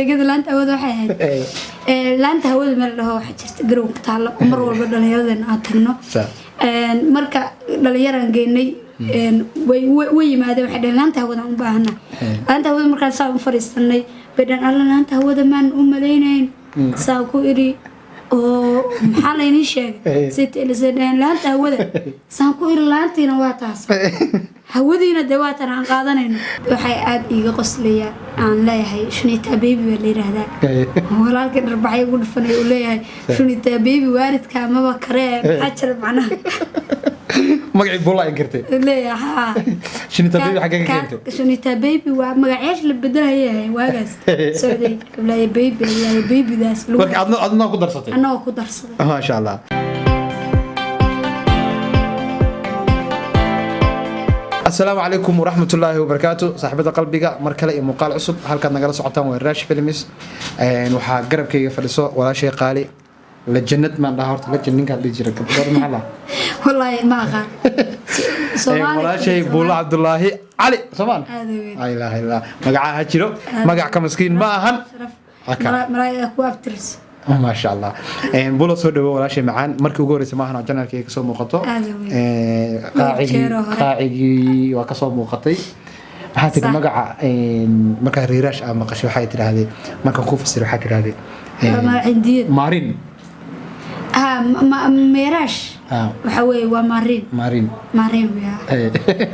كده لا أنت أود واحد لا أنت أود من اللي هو حجرت جروب تعال عمر والبدل يردن أتنو مركا دليران جيني وي ما هذا واحد لا أنت أود عم بهنا أنت أود مركا صار فريستني بدن الله لا أنت أود من لينين ساكو إري oo maxaa la inii sheegay sidii la sadeyn laanta hawada saan ku ir laantiina waa taas hawadiina dawaatan aan qaadanayno waxay aad iiga qoslaya aan leeyahay shunita baby wala yiraahdaa walaalka dharbacay ugu dhufanay uu leeyahay shunita baby waalidka maba karee xajar macnaha magacii bulla ay gartay leeyahay shunita baby xagee ka gartay shunita baby waa magaceesh la bedelahay waagaas sooday la baby daas marka adna ku darsatay أنا أقدر صدق ما شاء الله. السلام عليكم ورحمة الله وبركاته صاحبة قلبي مركلة مقال عصب هل كان نقرأ صوتان وراش فيلمس وحا قرب كي فلسو ولا شيء قالي لجنة ما ظهرت لجنة كان بيجي ركب معنا والله ما غا ولا شيء بولا عبد الله علي سمان لا إله إلا الله مقعها هجرو مقع كمسكين ما هن مرايا كوابترس ما شاء الله بولا صدق ولا شيء معان مركو جوريس ما هنا جنر كي كسو مقطع قاعدي وكسو مقطعي حتى المقع مكان ريراش أو مقش وحيد هذه مكان خوف السر حكي هذه ما عندي مارين ميراش وحوي ومارين ويا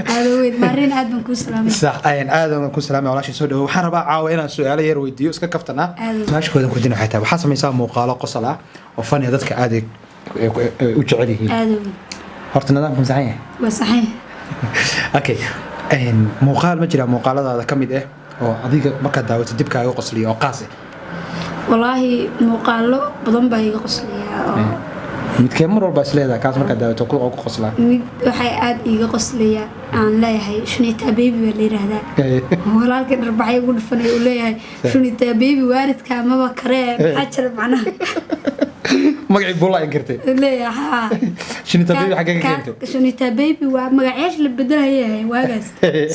هذا وين مارين آدم كوسلامي صح آدم كوسلامي ولا شيء سوده وحنا عاوينا سؤال يروي ديوس ككفتنا ماشي كذا كنا حتى وحسب يسمى مقالة قصلة وفني ذاتك عادي وجعله هرتنا ده مزعيه وصحيح أوكي مقال مجرى مقالة هذا كم إيه وأديك ما كان داوت دبك أو قصلي أو قاسي والله مقالة بدون باي قصلي متكمل ولا بس ليه كاس ما كده تقول أو قصلا waxay aad iiga qoslaya aan leeyahay shunita baby wala yiraahdaa walaalka dharbacay ugu dhufanay uu leeyahay shunita baby waalidka maba karee xajar macnaha magacii bulla ay gartay leeyahay shunita baby xagee ka gartay shunita baby waa magaceesh la bedelahay waagaas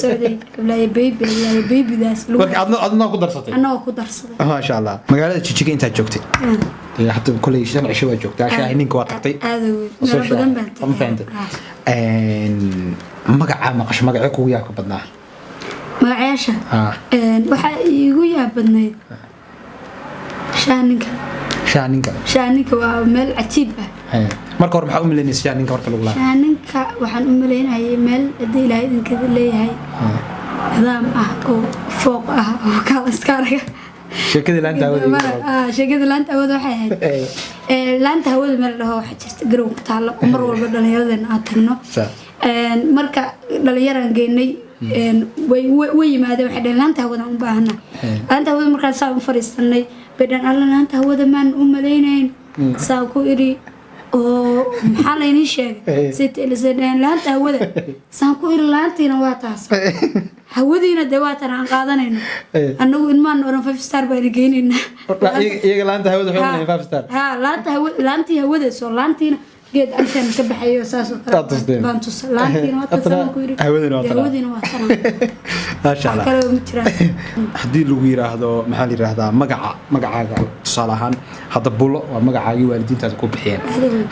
sooday la baby daas marka adna ku darsatay أنا أقدر صدق ما شاء الله magaalada Chichiga inta joogtay حتى كل شيء عشوا joogtay عشان ninka waa tagtay هذا بدن بنت ما فهمت magaca maqash magaca kugu yaa ka badnaa magaceesha waxa iigu yaa badnayd shaaninka waa meel cajiib ah marka hore maxaa u milaynaysaa shaaninka marka lagu lahaa shaaninka waxaan u milaynayay meel hadii ilaahay idinka leeyahay nidaam ah oo fooq ah oo kala iskaaraga sheekadii laanta hawada sheekadii laanta hawada waxay ahayd laanta hawada meel dhaho waxa jirta garoon taal umar walba dhalinyaradan aan tagno marka dhalinyaraan geynay way yimaadeen waxa laanta hawada u baahna laanta hawada markaan saan fariistanay badan alla laanta hawada man leynayn saa ku iri oo maxaa la inii sheegay sidii la sadeyn laanta hawada saan ku ir laantiina waa taas hawadiina dawaatan aan qaadanayno anagu ilmaan oran 5 star baan geynina iyaga laanta hawada waxay 5 star laantii hawada soo laantiina geed anshan ka baxayo saas oo kale baan tus laantiina waa taas ku iri hawadiina waa tan ma sha Allah kale ma jiraan hadii lagu yiraahdo maxaa la yiraahdaa magacaaga tusaale ahaan hada bulo waa magacaagi waalidiintaada ku bixiyeen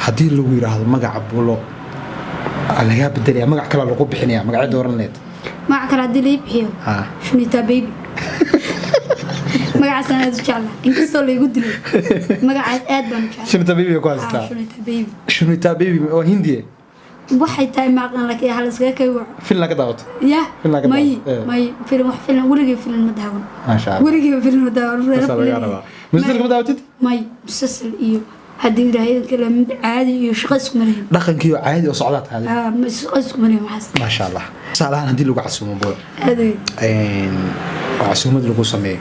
hadii lagu yiraahdo magaca bulo laga beddelaya magac kale lagu bixinaya magaca dooran leed ما كان عندي لي بحيو شنيتا بيبي ما عسنا جعله إنك صلي يقول لي ما قاعد أدبن شنيتا بيبي كويس شنيتا بيبي وهندية واحد تايم معنا لك يا هلا سجاك يوع فيلم لك دعوت يا ماي فيلم ورقي فيلم مدهون ما شاء الله ورقي فيلم مدهون مسلسل مدهوتد ماي مسلسل إيو هدي رأي كلام عادي يشخص مريم دخن كيو عادي وصعدات هذه يشخص مريم حسن ما شاء الله سألان هدي لو عسوم بول هذي عسوم لو سمي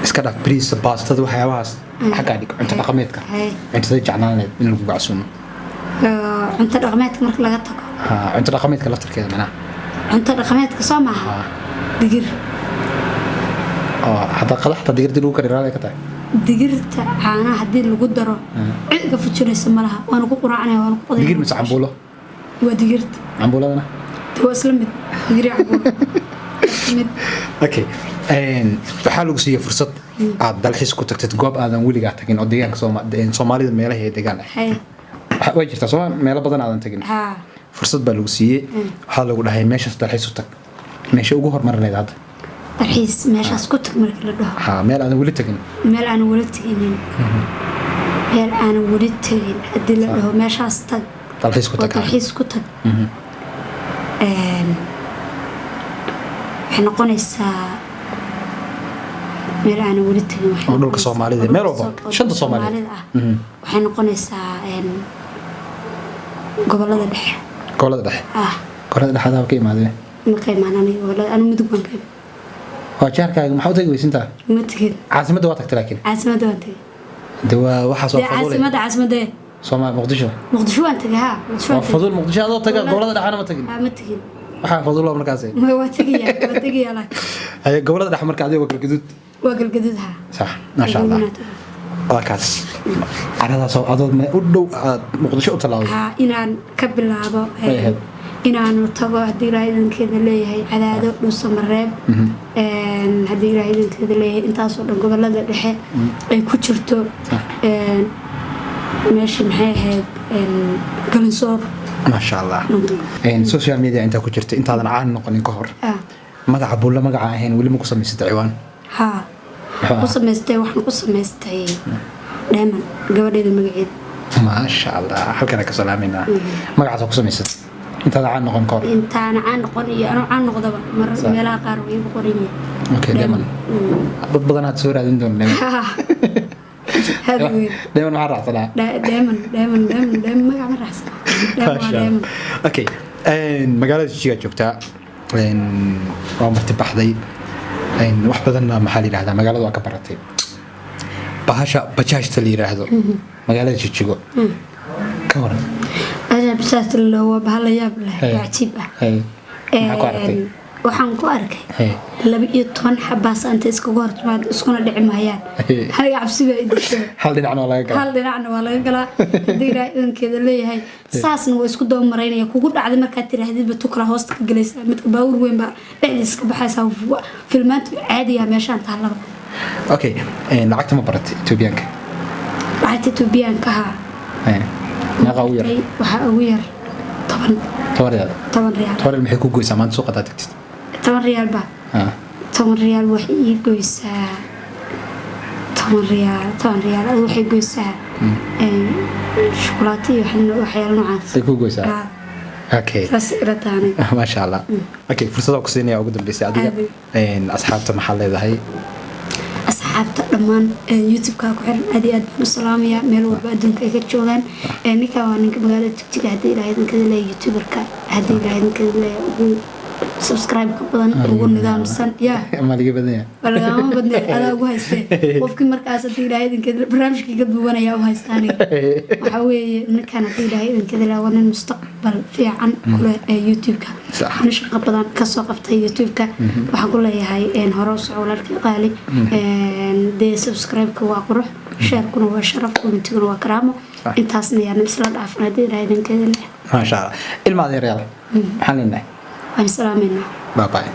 اسكدا بريس باستد وحيواس حقادك انت رقميتك انت جعنان من لو عسوم انت رقميتك marka laga tago انت رقميتك laftarkeeda mana انت رقميتك soomaha digir hada qadaxta digirdi lagu kariiraday ka tahay digirta caanaha hadii lagu daro ciidka fujinaysa malaha waan ku quraacnaa waan ku qoday digir mis cambulo waa digirta cambuladana waa isla mid digir cambulo timid okay waxaa lagu siiyay fursad aad dalxiis ku tagtid goob aadan weligaa tagin oo deegaanka Soomaalida meelaha ay degaan way jirtaa Soomaaliya meelo badan aadan tagin fursad baa lagu siiyay waxaa lagu dhahay meeshaas dalxiis u tag meesha ugu hormarneed hadda dalxiis meeshaas ku tag marka la dhaho meel aadan weli tagin meel aan weli tagin meel aan weli tagin hadii la dhaho meeshaas tag dalxiis ku tag dalxiis ku tag waxay noqonaysaa meel aan weli tagin oo dhulka Soomaalida meel walba shanta Soomaalida waxay noqonaysaa gobolada dhexe gobolada dhexe ka imaadeen ma ka imaanay gobolada anu mudug baan ka waa jaarkaaga maxaa u tagi weysintaa ma tagin caasimadda waa tagtay laakiin caasimadda waan tagay dawaa waxa soo fadulay caasimadda Soomaaliya Muqdisho waan tagay fadul Muqdisho adoo taga gobolada dhexana ma tagin ma tagin waxa fadul markaas ma waa tagay laakiin ay gobolada dhex marka adiga waa galgaduud صح ما شاء الله وكاس أنا صو أضل ما أدو مقدشة أطلعه inaan ka bilaabo inaan tago hadii raaydankeeda leeyahay cadaado dhuusamareeb hadii raaydankeeda leeyahay intaas oo dhan gobolada dhexe ay ku jirto meesha maxay ahayd galansoor ما شاء الله social media أنت ku jirtay intaadan caan noqonin ka hor magaca buulla magaca ahayn weli ma ku samaysatay ciwaan ku samaystay waxaan ku samaystay Diamond gabadheeda magaceed ما شاء الله halkan ka salaamayna magacaas ku samaysatay intaada caan noqon kor intaana caan noqon iyo anoo caan noqdaba mar meelaha qaar way ku qoran yihiin okay Diamond dad badan aad soo raadin doonaa Diamond ma raacsanaa Diamond magaca ma raacsanaa Diamond okay magaalada Jigjiga joogtaa waa marti baxday wax badan maxaa la yiraahdaa magaalada waa ka baratay bahasha bajaajta la yiraahdo magaalada Jigjiga ka waran bajaajta waa bahal yaab leh cajiib waxaan ku arkay 12 xabaas anta isku hormaad iskuna dhici maayaan haliga cabsi baa idishay hal dhinacna waa laga galaa diiraa inkeeda leeyahay saasna waa isku daba mareynaya kugu dhacday marka tiraahdiba tukala hoosta ka galaysa midka baawur weyn baa dhexdiisa ka baxaysa filmaantu caadiga meeshaan taalaba okay lacagta ma baratay Etoobiyaanka lacagta Etoobiyaanka naqa u yar waxa ugu yar 10 riyaal maxay ku goysaa maanta suuqa tagtid 10 riyaal ba 10 riyaal wax ii goysaa 10 riyaal waxay goysaa shukulaato iyo waxyaalo noocaas ay ku goysaa okay saasirataani ma sha Allah okay fursad ku siinaya ugu dambeysay adiga asxaabta maxaa leedahay asxaabta dhamaan YouTube-ka ku xiran aad iyo aad u salaamaya meel walba adduunka ay ka joogan ninka waa ninka magaalada Jigjiga hadii ilaahay idinka leeyahay YouTuber-ka hadii ilaahay idinka leeyahay subscribe ka badan ugu nidaamsan ma laga badanya ada ugu haystay qofkii markaas hadii ilaahay idinka barnaamijkiga duwanaya u haystaani waxa weeye ninkan hadii ilaahay idinka leeyahay waa nin mustaqbal fiican ku leh YouTube-ka shaqo badan ka soo qabtay YouTube-ka waxaan ku leeyahay hore u soo walaalkii qaali de subscribe-ka waa qurux share-kuna waa sharaf comment-kuna waa karaamo intaasna yaan isla dhaafnaa hadii ilaahay idinka leeyahay ma sha Allah ilmaad yaryar maxaan leenahay I'm salaamina bye bye